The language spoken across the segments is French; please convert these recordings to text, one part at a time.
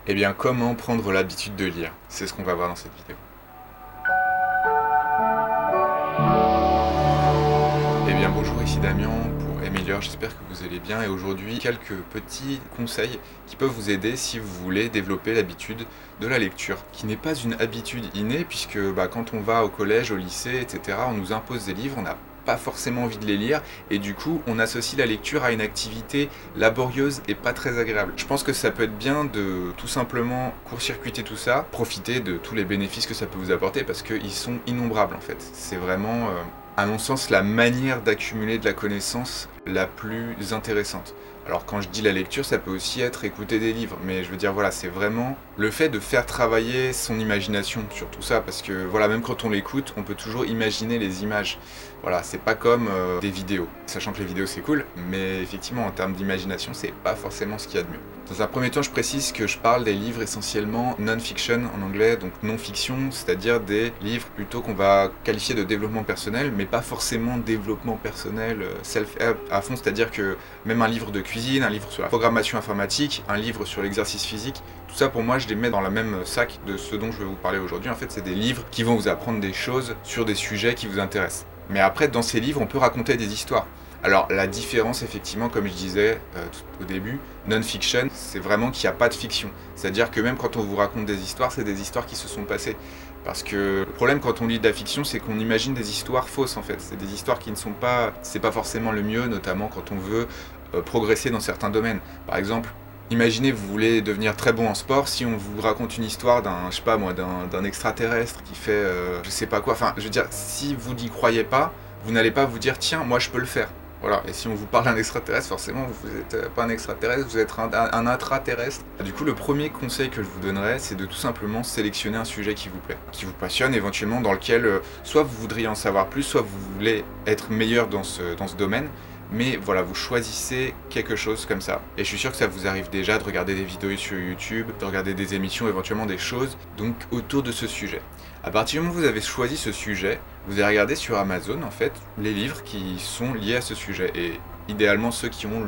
Eh bien, comment prendre l'habitude de lire? C'est ce qu'on va voir dans cette vidéo. Eh bien, bonjour, ici Damien pour Emilior, j'espère que vous allez bien et aujourd'hui, quelques petits conseils qui peuvent vous aider si vous voulez développer l'habitude de la lecture, qui n'est pas une habitude innée puisque quand on va au collège, au lycée, etc., on nous impose des livres, on n'a pas forcément envie de les lire et du coup on associe la lecture à une activité laborieuse et pas très agréable. Je pense que ça peut être bien de tout simplement court-circuiter tout ça, profiter de tous les bénéfices que ça peut vous apporter parce qu'ils sont innombrables en fait. C'est vraiment, à mon sens, la manière d'accumuler de la connaissance la plus intéressante. Alors quand je dis la lecture, ça peut aussi être écouter des livres, mais je veux dire voilà, c'est vraiment le fait de faire travailler son imagination sur tout ça, parce que voilà, même quand on l'écoute, on peut toujours imaginer les images. Voilà, c'est pas comme des vidéos. Sachant que les vidéos c'est cool, mais effectivement en termes d'imagination, c'est pas forcément ce qu'il y a de mieux. Dans un premier temps, je précise que je parle des livres essentiellement non-fiction en anglais, donc non-fiction, c'est-à-dire des livres plutôt qu'on va qualifier de développement personnel, mais pas forcément développement personnel self-help à fond, c'est-à-dire que même un livre de cuisine, un livre sur la programmation informatique, un livre sur l'exercice physique, tout ça pour moi je les mets dans le même sac de ce dont je vais vous parler aujourd'hui. En fait, c'est des livres qui vont vous apprendre des choses sur des sujets qui vous intéressent. Mais après, dans ces livres, on peut raconter des histoires. Alors la différence, effectivement, comme je disais tout au début, non-fiction, c'est vraiment qu'il n'y a pas de fiction. C'est-à-dire que même quand on vous raconte des histoires, c'est des histoires qui se sont passées. Parce que le problème quand on lit de la fiction, c'est qu'on imagine des histoires fausses en fait. C'est des histoires qui ne sont pas... C'est pas forcément le mieux, notamment quand on veut progresser dans certains domaines. Par exemple, imaginez vous voulez devenir très bon en sport, si on vous raconte une histoire d'un, je sais pas moi, d'un extraterrestre qui fait je sais pas quoi. Enfin, je veux dire, si vous n'y croyez pas, vous n'allez pas vous dire tiens, moi je peux le faire. Voilà, et si on vous parle d'un extraterrestre, forcément vous n'êtes pas un extraterrestre, vous êtes un intraterrestre. Du coup, le premier conseil que je vous donnerais, c'est de tout simplement sélectionner un sujet qui vous plaît, qui vous passionne, éventuellement dans lequel soit vous voudriez en savoir plus, soit vous voulez être meilleur dans ce domaine. Mais voilà, vous choisissez quelque chose comme ça. Et je suis sûr que ça vous arrive déjà de regarder des vidéos sur YouTube, de regarder des émissions, éventuellement des choses, donc autour de ce sujet. À partir du moment où vous avez choisi ce sujet, vous allez regarder sur Amazon, en fait, les livres qui sont liés à ce sujet. Et idéalement ceux qui ont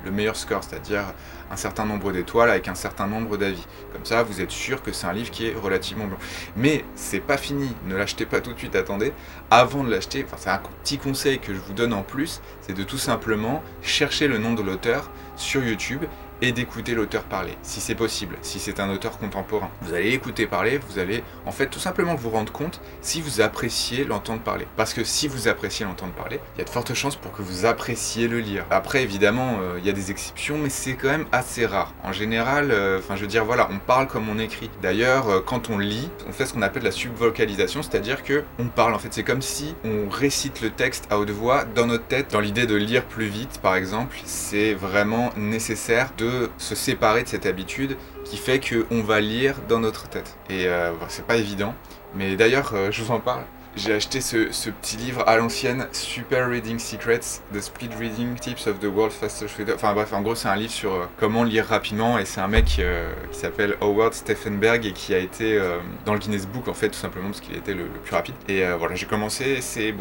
le meilleur score, c'est-à-dire un certain nombre d'étoiles avec un certain nombre d'avis. Comme ça, vous êtes sûr que c'est un livre qui est relativement bon. Mais c'est pas fini, ne l'achetez pas tout de suite, attendez. Avant de l'acheter, c'est un petit conseil que je vous donne en plus, c'est de tout simplement chercher le nom de l'auteur sur YouTube et d'écouter l'auteur parler, si c'est possible, si c'est un auteur contemporain. Vous allez l'écouter parler, vous allez en fait tout simplement vous rendre compte si vous appréciez l'entendre parler. Parce que si vous appréciez l'entendre parler, il y a de fortes chances pour que vous appréciez le lire. Après évidemment, il y a des exceptions, mais c'est quand même assez rare. En général, je veux dire voilà, on parle comme on écrit. D'ailleurs, quand on lit, on fait ce qu'on appelle la subvocalisation, c'est-à-dire que on parle, en fait c'est comme si on récite le texte à haute voix dans notre tête. Dans l'idée de lire plus vite par exemple, c'est vraiment nécessaire de se séparer de cette habitude qui fait qu'on va lire dans notre tête. Et c'est pas évident, mais d'ailleurs je vous en parle. J'ai acheté ce petit livre à l'ancienne, Super Reading Secrets, The Speed Reading Tips of the World's Fastest Reader. Enfin bref, en gros c'est un livre sur comment lire rapidement et c'est un mec qui s'appelle Howard Steffenberg et qui a été dans le Guinness Book en fait tout simplement parce qu'il était le plus rapide. Et voilà, j'ai commencé, c'est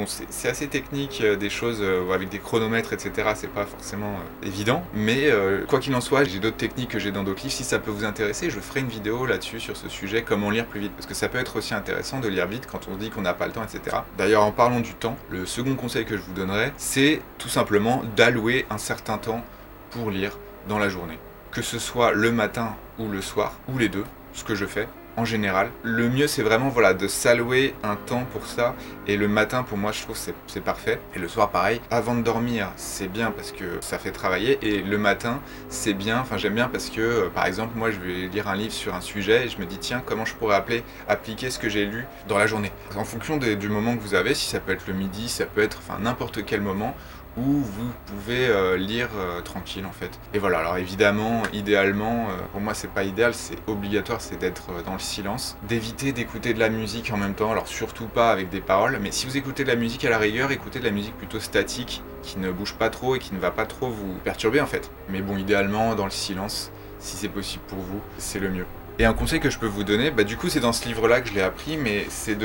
assez technique, des choses avec des chronomètres etc. C'est pas forcément évident, mais quoi qu'il en soit, j'ai d'autres techniques que j'ai dans d'autres livres. Si ça peut vous intéresser, je ferai une vidéo là-dessus sur ce sujet, comment lire plus vite, parce que ça peut être aussi intéressant de lire vite quand on se dit qu'on n'a pas le temps, etc. D'ailleurs, en parlant du temps, le second conseil que je vous donnerais, c'est tout simplement d'allouer un certain temps pour lire dans la journée. Que ce soit le matin ou le soir, ou les deux, ce que je fais en général. Le mieux c'est vraiment voilà, de s'allouer un temps pour ça, et le matin pour moi je trouve c'est parfait, et le soir pareil. Avant de dormir c'est bien parce que ça fait travailler, et le matin c'est bien, j'aime bien parce que par exemple moi je vais lire un livre sur un sujet et je me dis tiens comment je pourrais appliquer ce que j'ai lu dans la journée. En fonction du moment que vous avez, si ça peut être le midi, ça peut être n'importe quel moment où vous pouvez lire tranquille en fait. Et voilà, alors évidemment, idéalement, pour moi c'est pas idéal, c'est obligatoire, c'est d'être dans le silence, d'éviter d'écouter de la musique en même temps, alors surtout pas avec des paroles, mais si vous écoutez de la musique à la rigueur, écoutez de la musique plutôt statique, qui ne bouge pas trop et qui ne va pas trop vous perturber en fait. Mais bon, idéalement, dans le silence, si c'est possible pour vous, c'est le mieux. Et un conseil que je peux vous donner, du coup c'est dans ce livre-là que je l'ai appris, mais c'est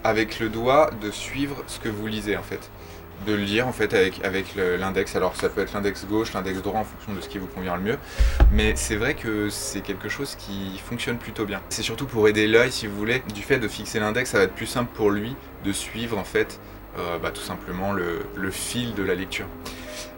avec le doigt, de suivre ce que vous lisez en fait. de le lire en fait avec l'index. Alors ça peut être l'index gauche, l'index droit en fonction de ce qui vous convient le mieux. Mais c'est vrai que c'est quelque chose qui fonctionne plutôt bien. C'est surtout pour aider l'œil si vous voulez. Du fait de fixer l'index, ça va être plus simple pour lui de suivre en fait tout simplement le fil de la lecture.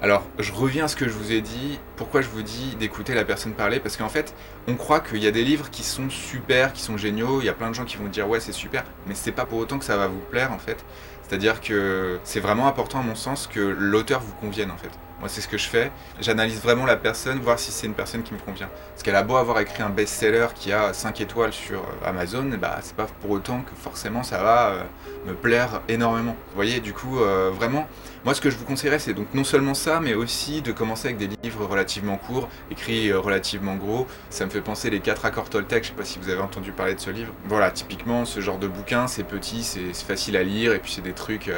Alors, je reviens à ce que je vous ai dit. Pourquoi je vous dis d'écouter la personne parler? Parce qu'en fait, on croit qu'il y a des livres qui sont super, qui sont géniaux. Il y a plein de gens qui vont dire ouais, c'est super, mais c'est pas pour autant que ça va vous plaire en fait. C'est-à-dire que c'est vraiment important à mon sens que l'auteur vous convienne en fait. Moi, c'est ce que je fais. J'analyse vraiment la personne, voir si c'est une personne qui me convient. Parce qu'elle a beau avoir écrit un best-seller qui a 5 étoiles sur Amazon, bah, c'est pas pour autant que forcément ça va me plaire énormément. Vous voyez, du coup, vraiment, moi ce que je vous conseillerais, c'est donc non seulement ça, mais aussi de commencer avec des livres relativement courts, écrits relativement gros. Ça me fait penser les 4 accords Toltec, je sais pas si vous avez entendu parler de ce livre. Voilà, typiquement, ce genre de bouquin, c'est petit, c'est facile à lire, et puis c'est des trucs...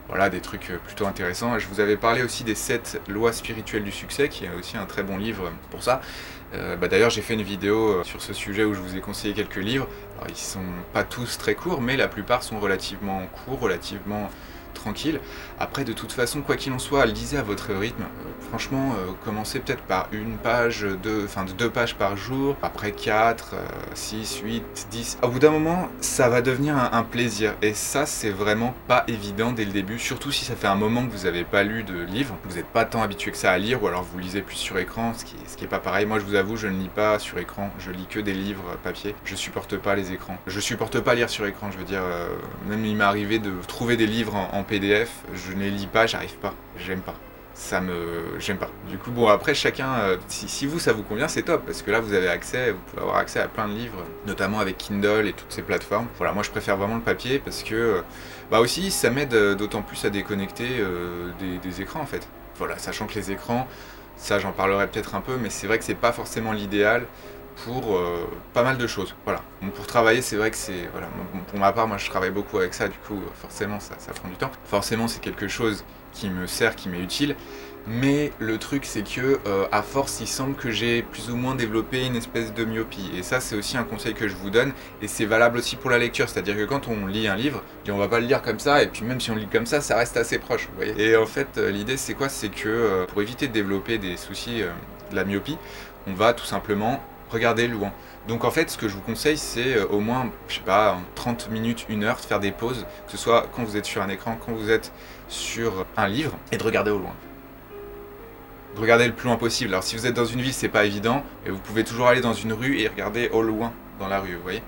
voilà, des trucs plutôt intéressants. Je vous avais parlé aussi des 7 lois spirituelles du succès, qui est aussi un très bon livre pour ça. D'ailleurs, j'ai fait une vidéo sur ce sujet où je vous ai conseillé quelques livres. Alors, ils sont pas tous très courts, mais la plupart sont relativement courts, relativement tranquilles. Après, de toute façon, quoi qu'il en soit, lisez à votre rythme. Franchement, commencez peut-être par une page, de 2 pages par jour, après 4, 6, 8, 10. Au bout d'un moment, ça va devenir un plaisir. Et ça, c'est vraiment pas évident dès le début, surtout si ça fait un moment que vous n'avez pas lu de livre, vous n'êtes pas tant habitué que ça à lire, ou alors vous lisez plus sur écran, ce qui est pas pareil. Moi, je vous avoue, je ne lis pas sur écran, je lis que des livres papier. Je supporte pas les écrans. Je supporte pas lire sur écran, je veux dire, même il m'est arrivé de trouver des livres en PDF, je ne les lis pas, j'arrive pas, j'aime pas. J'aime pas. Du coup, bon, après, chacun, si vous, ça vous convient, c'est top, parce que là, vous avez accès, vous pouvez avoir accès à plein de livres, notamment avec Kindle et toutes ces plateformes. Voilà, moi, je préfère vraiment le papier, parce que, bah aussi, ça m'aide d'autant plus à déconnecter des écrans, en fait. Voilà, sachant que les écrans, ça, j'en parlerai peut-être un peu, mais c'est vrai que c'est pas forcément l'idéal pour pas mal de choses. Voilà. Bon, pour travailler, c'est vrai que c'est... Voilà, pour ma part, moi, je travaille beaucoup avec ça, du coup, forcément, ça prend du temps. Forcément, c'est quelque chose qui me sert, qui m'est utile, mais le truc c'est que à force il semble que j'ai plus ou moins développé une espèce de myopie, et ça c'est aussi un conseil que je vous donne, et c'est valable aussi pour la lecture, c'est-à-dire que quand on lit un livre, on va pas le lire comme ça, et puis même si on lit comme ça reste assez proche, vous voyez. Et en fait l'idée c'est quoi? C'est que pour éviter de développer des soucis de la myopie, on va tout simplement regarder loin. Donc en fait, ce que je vous conseille, c'est au moins, je sais pas, 30 minutes, 1 heure, de faire des pauses, que ce soit quand vous êtes sur un écran, quand vous êtes sur un livre, et de regarder au loin. De regarder le plus loin possible. Alors si vous êtes dans une ville, c'est pas évident, mais vous pouvez toujours aller dans une rue et regarder au loin dans la rue, vous voyez.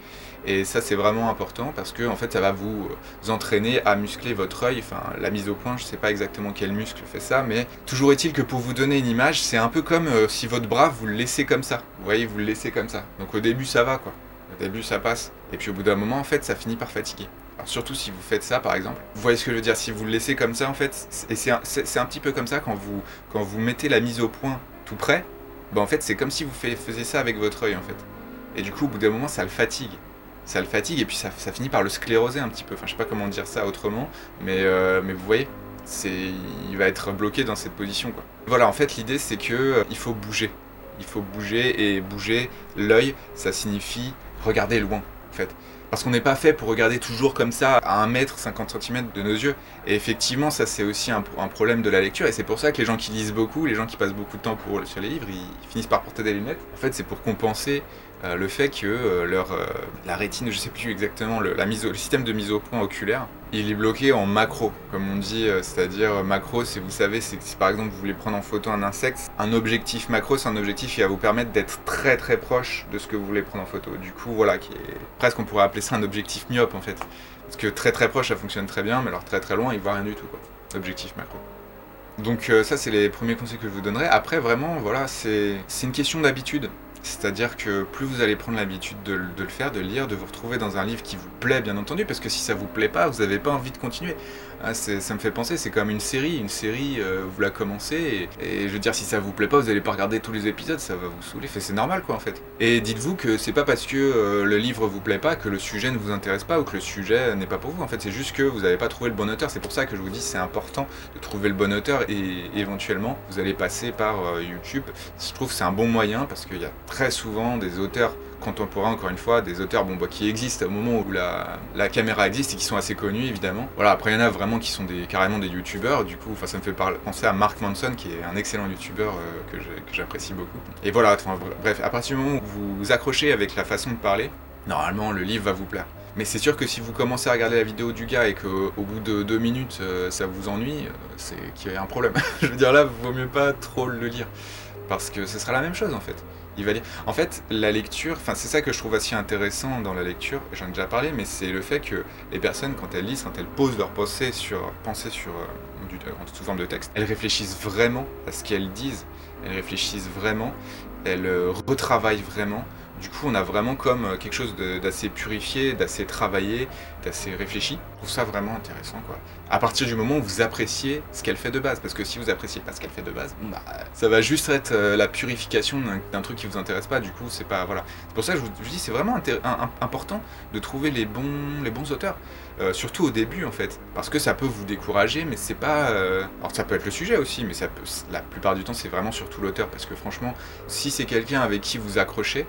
Et ça c'est vraiment important parce que en fait ça va vous entraîner à muscler votre œil, enfin la mise au point, je sais pas exactement quel muscle fait ça, mais toujours est-il que pour vous donner une image, c'est un peu comme si votre bras vous le laissez comme ça, vous voyez, vous le laissez comme ça. Donc au début ça va quoi, au début ça passe, et puis au bout d'un moment en fait ça finit par fatiguer. Alors surtout si vous faites ça par exemple, vous voyez ce que je veux dire, si vous le laissez comme ça en fait, et c'est un petit peu comme ça quand vous mettez la mise au point tout près, bah en fait c'est comme si vous faisiez ça avec votre œil en fait. Et du coup au bout d'un moment ça le fatigue. Ça le fatigue et puis ça finit par le scléroser un petit peu. Enfin, je sais pas comment dire ça autrement, mais vous voyez, il va être bloqué dans cette position, quoi. Voilà, en fait, l'idée c'est que il faut bouger. Il faut bouger, et bouger l'œil, ça signifie regarder loin, en fait. Parce qu'on n'est pas fait pour regarder toujours comme ça à 1 mètre, 50 cm de nos yeux. Et effectivement, ça c'est aussi un problème de la lecture. Et c'est pour ça que les gens qui lisent beaucoup, les gens qui passent beaucoup de temps sur les livres, ils finissent par porter des lunettes. En fait, c'est pour compenser le fait que la rétine, je sais plus exactement, le système de mise au point oculaire, il est bloqué en macro, comme on dit, c'est-à-dire macro, c'est, vous savez, c'est si par exemple vous voulez prendre en photo un insecte, un objectif macro, c'est un objectif qui va vous permettre d'être très très proche de ce que vous voulez prendre en photo. Du coup, voilà, qui est presque, on pourrait appeler ça un objectif myope en fait, parce que très très proche ça fonctionne très bien, mais alors très très loin il voit rien du tout, quoi. Objectif macro. Donc ça c'est les premiers conseils que je vous donnerai. Après vraiment, voilà, c'est une question d'habitude. C'est-à-dire que plus vous allez prendre l'habitude de le faire, de lire, de vous retrouver dans un livre qui vous plaît bien entendu, parce que si ça vous plaît pas, vous n'avez pas envie de continuer. Ah, ça me fait penser, c'est comme une série, vous la commencez, et je veux dire, si ça vous plaît pas, vous allez pas regarder tous les épisodes, ça va vous saouler, c'est normal quoi en fait. Et dites-vous que c'est pas parce que le livre vous plaît pas, que le sujet ne vous intéresse pas, ou que le sujet n'est pas pour vous, en fait c'est juste que vous n'avez pas trouvé le bon auteur. C'est pour ça que je vous dis c'est important de trouver le bon auteur, et éventuellement vous allez passer par YouTube. Je trouve que c'est un bon moyen, parce qu'il y a très souvent des auteurs contemporains, encore une fois, des auteurs qui existent au moment où la caméra existe et qui sont assez connus évidemment. Voilà, après il y en a vraiment qui sont carrément des youtubeurs, du coup ça me fait penser à Mark Manson qui est un excellent youtubeur que j'apprécie beaucoup. Et voilà, bref, à partir du moment où vous vous accrochez avec la façon de parler, normalement le livre va vous plaire. Mais c'est sûr que si vous commencez à regarder la vidéo du gars et qu'au bout de 2 minutes ça vous ennuie, c'est qu'il y a un problème. Je veux dire là, vaut mieux pas trop le lire. Parce que ce sera la même chose en fait. Il va lire. En fait, la lecture, c'est ça que je trouve assez intéressant dans la lecture, j'en ai déjà parlé, mais c'est le fait que les personnes, quand elles lisent, quand elles posent leur pensée sous forme de texte, elles réfléchissent vraiment à ce qu'elles disent, elles réfléchissent vraiment, elles retravaillent vraiment. Du coup, on a vraiment comme quelque chose d'assez purifié, d'assez travaillé, d'assez réfléchi. Je trouve ça vraiment intéressant, quoi. À partir du moment où vous appréciez ce qu'elle fait de base, parce que si vous appréciez pas ce qu'elle fait de base, ça va juste être la purification d'un truc qui vous intéresse pas. Du coup, c'est pas voilà. C'est pour ça que je vous dis, c'est vraiment important de trouver les bons auteurs, surtout au début en fait, parce que ça peut vous décourager, mais c'est pas. Alors ça peut être le sujet aussi, mais la plupart du temps, c'est vraiment surtout l'auteur, parce que franchement, si c'est quelqu'un avec qui vous accrochez,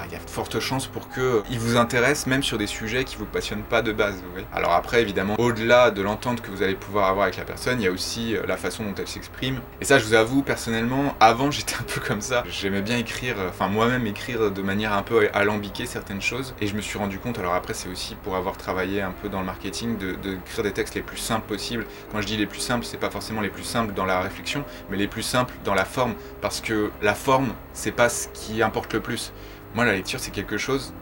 il y a de fortes chances pour qu'il vous intéresse même sur des sujets qui vous passionnent pas de base, vous voyez. Alors après, évidemment, au-delà de l'entente que vous allez pouvoir avoir avec la personne, il y a aussi la façon dont elle s'exprime. Et ça, je vous avoue, personnellement, avant, j'étais un peu comme ça. J'aimais bien écrire, moi-même écrire de manière un peu alambiquée certaines choses. Et je me suis rendu compte, alors après, c'est aussi pour avoir travaillé un peu dans le marketing, d'écrire des textes les plus simples possibles. Quand je dis les plus simples, c'est pas forcément les plus simples dans la réflexion, mais les plus simples dans la forme. Parce que la forme, c'est pas ce qui importe le plus. Moi, la lecture, c'est quelque chose...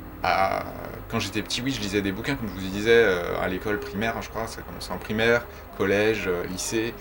Quand j'étais petit, oui, je lisais des bouquins, comme je vous disais, à l'école primaire, je crois, ça commençait en primaire, collège, lycée.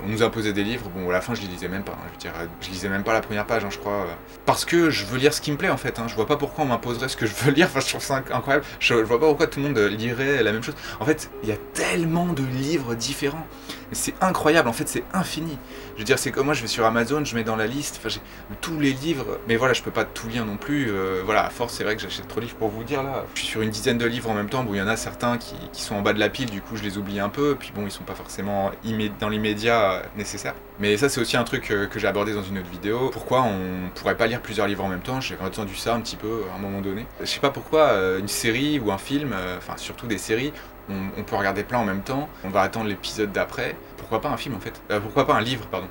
On nous imposait des livres, à la fin je les lisais même pas, je veux dire, je lisais même pas la première page, je crois, parce que je veux lire ce qui me plaît en fait, je vois pas pourquoi on m'imposerait ce que je veux lire, je trouve ça incroyable, je vois pas pourquoi tout le monde lirait la même chose. En fait, il y a tellement de livres différents, c'est incroyable, en fait c'est infini. Je veux dire, c'est comme moi, je vais sur Amazon, je mets dans la liste, j'ai tous les livres, mais voilà, je peux pas tout lire non plus, à force c'est vrai que j'achète trop de livres pour vous dire là. Je suis sur une dizaine de livres en même temps, il y en a certains qui sont en bas de la pile, du coup je les oublie un peu, puis ils sont pas forcément dans l'immédiat nécessaire. Mais ça c'est aussi un truc que j'ai abordé dans une autre vidéo. Pourquoi on pourrait pas lire plusieurs livres en même temps? J'ai entendu ça un petit peu à un moment donné. Je sais pas pourquoi une série ou un film, surtout des séries, on peut regarder plein en même temps, on va attendre l'épisode d'après. Pourquoi pas un film en fait? Pourquoi pas un livre, pardon.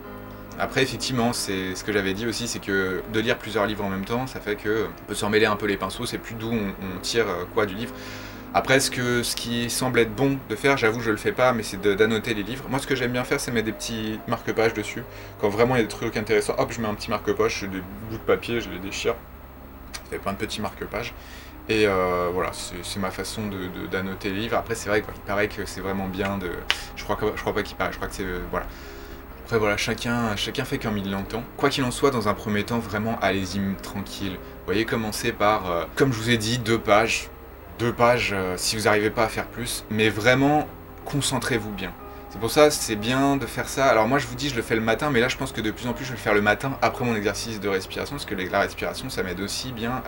Après, effectivement, c'est ce que j'avais dit aussi, c'est que de lire plusieurs livres en même temps, ça fait qu'on peut s'en mêler un peu les pinceaux, c'est plus d'où on tire quoi du livre. Après, ce qui semble être bon de faire, j'avoue, je le fais pas, mais c'est d'annoter les livres. Moi, ce que j'aime bien faire, c'est mettre des petits marque-pages dessus. Quand vraiment il y a des trucs intéressants, hop, je mets un petit marque-page, des bouts de papier, je les déchire. Il y a plein de petits marque-pages. Et voilà, c'est ma façon d'annoter les livres. Après, c'est vrai qu'il paraît que c'est vraiment bien de... Je crois pas qu'il paraît, je crois que c'est... voilà. Après voilà, chacun fait comme il l'entend. Quoi qu'il en soit, dans un premier temps, vraiment, allez-y tranquille. Vous voyez, commencez par, comme je vous ai dit, 2 pages. 2 pages, si vous n'arrivez pas à faire plus. Mais vraiment, concentrez-vous bien. C'est pour ça, c'est bien de faire ça. Alors moi, je vous dis, je le fais le matin, mais là, je pense que de plus en plus, je vais le faire le matin après mon exercice de respiration, parce que la respiration, ça m'aide aussi bien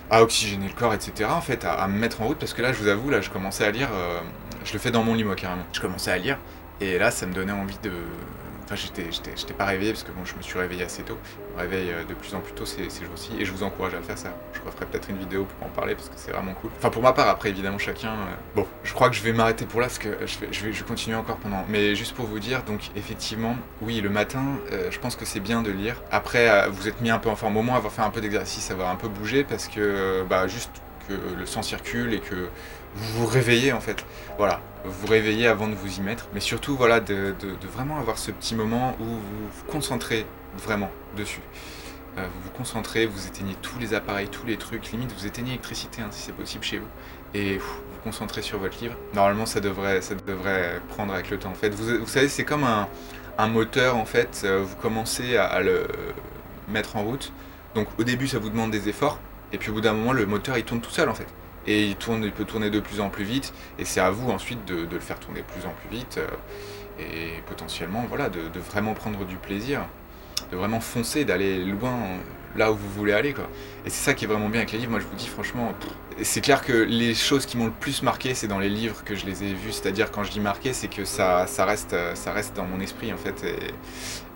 à oxygéner le corps, etc. En fait, à me mettre en route, parce que là, je vous avoue, là, je commençais à lire, je le fais dans mon lit, moi, carrément. Je commençais à lire, et là, ça me donnait envie de... Enfin, j'étais pas réveillé parce que je me suis réveillé assez tôt. Je me réveille de plus en plus tôt ces jours-ci et je vous encourage à le faire ça. Je referai peut-être une vidéo pour en parler parce que c'est vraiment cool. Enfin, pour ma part, après, évidemment, chacun... Bon, je crois que je vais m'arrêter pour là parce que je vais continuer encore pendant... Mais juste pour vous dire, donc, effectivement, oui, le matin, je pense que c'est bien de lire. Après, vous êtes mis un peu en forme au moins, avoir fait un peu d'exercice, avoir un peu bougé parce que, juste que le sang circule et que vous vous réveillez en fait. Voilà, vous réveillez avant de vous y mettre, mais surtout voilà de vraiment avoir ce petit moment où vous vous concentrez vraiment dessus. Vous vous concentrez, vous éteignez tous les appareils, tous les trucs, limite vous éteignez l'électricité si c'est possible chez vous, et vous vous concentrez sur votre livre. Normalement ça devrait prendre avec le temps en fait. Vous savez, c'est comme un moteur en fait, vous commencez à le mettre en route, donc au début ça vous demande des efforts, et puis au bout d'un moment le moteur il tourne tout seul en fait. Et il peut tourner de plus en plus vite, et c'est à vous ensuite de le faire tourner de plus en plus vite, et potentiellement voilà, de vraiment prendre du plaisir, de vraiment foncer, d'aller loin là où vous voulez aller, quoi. Et c'est ça qui est vraiment bien avec les livres. Moi je vous dis franchement, c'est clair que les choses qui m'ont le plus marqué, c'est dans les livres que je les ai vus. C'est-à-dire quand je dis marqué, c'est que ça reste dans mon esprit en fait.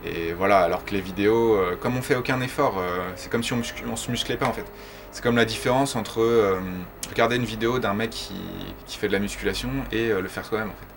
Et voilà, alors que les vidéos, comme on fait aucun effort, c'est comme si on se musclait pas en fait. C'est comme la différence entre regarder une vidéo d'un mec qui fait de la musculation et le faire soi-même en fait.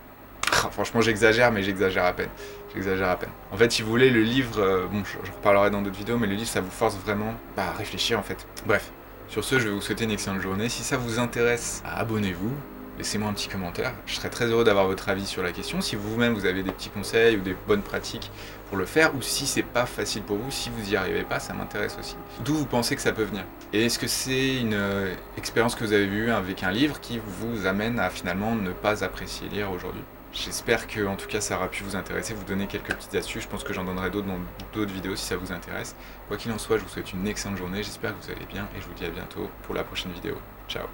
Franchement j'exagère, mais j'exagère à peine. J'exagère à peine. En fait, si vous voulez, le livre, bon, j'en reparlerai dans d'autres vidéos, mais le livre, ça vous force vraiment à réfléchir en fait. Bref, sur ce, je vais vous souhaiter une excellente journée. Si ça vous intéresse, abonnez-vous. Laissez-moi un petit commentaire, je serais très heureux d'avoir votre avis sur la question. Si vous-même vous avez des petits conseils ou des bonnes pratiques pour le faire, ou si c'est pas facile pour vous, si vous n'y arrivez pas, ça m'intéresse aussi. D'où vous pensez que ça peut venir? Et est-ce que c'est une expérience que vous avez eue avec un livre qui vous amène à finalement ne pas apprécier lire aujourd'hui? J'espère que en tout cas ça aura pu vous intéresser, vous donner quelques petites astuces. Je pense que j'en donnerai d'autres dans d'autres vidéos si ça vous intéresse. Quoi qu'il en soit, je vous souhaite une excellente journée, j'espère que vous allez bien et je vous dis à bientôt pour la prochaine vidéo. Ciao.